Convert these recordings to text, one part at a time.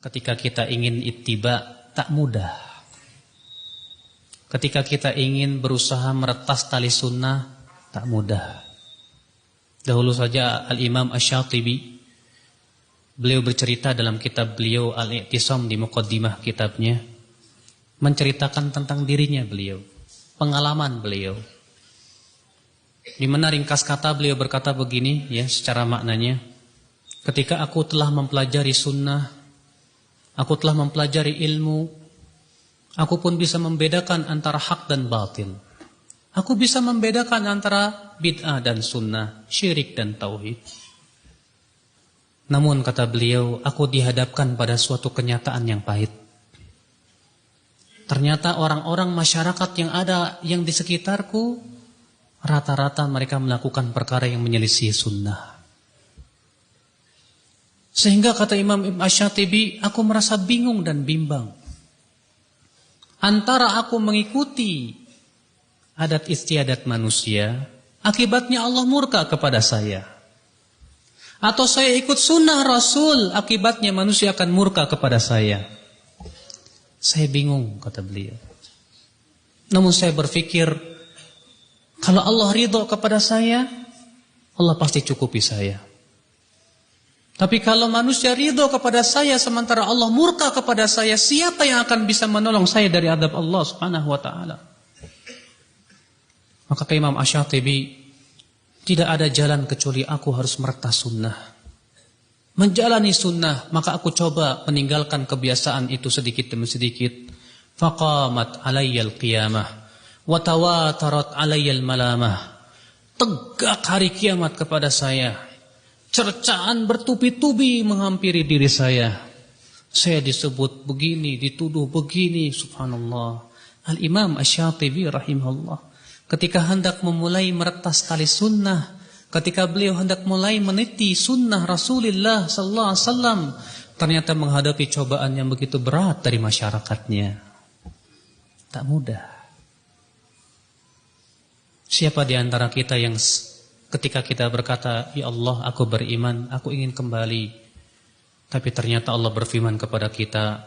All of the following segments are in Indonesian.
Ketika kita ingin ittiba, tak mudah. Ketika kita ingin berusaha meretas tali sunnah, tak mudah. Dahulu saja Al-Imam Asy-Syatibi, beliau bercerita dalam kitab beliau Al-I'tisam di muqaddimah kitabnya, menceritakan tentang dirinya beliau, pengalaman beliau. Di mana ringkas kata beliau berkata begini ya, secara maknanya, ketika aku telah mempelajari sunnah, aku telah mempelajari ilmu, aku pun bisa membedakan antara hak dan batil. Aku bisa membedakan antara bid'ah dan sunnah, syirik dan tauhid. Namun kata beliau, aku dihadapkan pada suatu kenyataan yang pahit. Ternyata orang-orang masyarakat yang ada yang di sekitarku, rata-rata mereka melakukan perkara yang menyelisih sunnah. Sehingga kata Imam Ibn Asy-Syatibi, aku merasa bingung dan bimbang. Antara aku mengikuti adat istiadat manusia, akibatnya Allah murka kepada saya. Atau saya ikut sunnah Rasul, akibatnya manusia akan murka kepada saya. Saya bingung, kata beliau. Namun saya berpikir, kalau Allah ridho kepada saya, Allah pasti cukupi saya. Tapi kalau manusia ridho kepada saya sementara Allah murka kepada saya, siapa yang akan bisa menolong saya dari azab Allah Subhanahu wa taala? Maka kata Imam Asy-Syatibi, tidak ada jalan kecuali aku harus meretas sunnah. Menjalani sunnah, maka aku coba meninggalkan kebiasaan itu sedikit demi sedikit. Faqamat alayyal qiyamah wa tawatarat alayyal malamah. Tegak hari kiamat kepada saya. Cercaan bertubi-tubi menghampiri diri saya. Saya disebut begini, dituduh begini, subhanallah. Al-Imam Asy-Syatibi rahimahullah, ketika hendak memulai meretas tali sunnah, ketika beliau hendak mulai meniti sunnah Rasulullah sallallahu alaihi wasallam, ternyata menghadapi cobaan yang begitu berat dari masyarakatnya. Tak mudah. Siapa di antara kita yang ketika kita berkata, ya Allah, aku beriman, aku ingin kembali, tapi ternyata Allah berfirman kepada kita,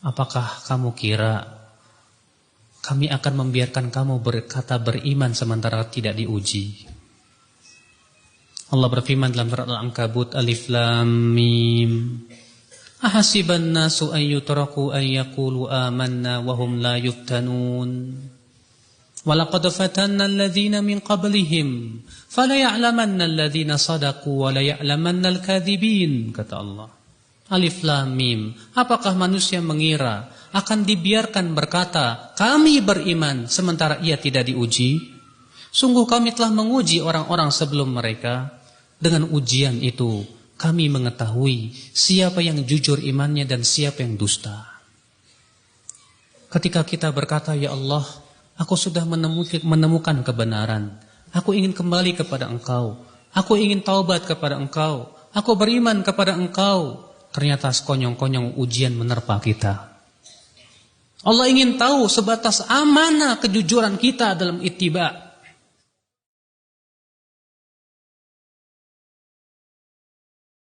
apakah kamu kira kami akan membiarkan kamu berkata beriman sementara tidak diuji? Allah berfirman dalam surat Al-Ankabut, Alif Lam Mim, ahasiban nasu an yutraku an yaqulu amanna wa hum la yuftanun. Walaqad fatanna alladhina min qablihim falaya'lamanna alladhina sadaqu wa laya'lamanna al-kadhibin, kata Allah. Alif Lam Mim. Apakah manusia mengira akan dibiarkan berkata kami beriman sementara ia tidak diuji? Sungguh kami telah menguji orang-orang sebelum mereka. Dengan ujian itu kami mengetahui siapa yang jujur imannya dan siapa yang dusta. Ketika kita berkata, ya Allah, aku sudah menemukan kebenaran. Aku ingin kembali kepada Engkau. Aku ingin taubat kepada Engkau. Aku beriman kepada Engkau. Ternyata sekonyong-konyong ujian menerpa kita. Allah ingin tahu sebatas amanah kejujuran kita dalam ittiba.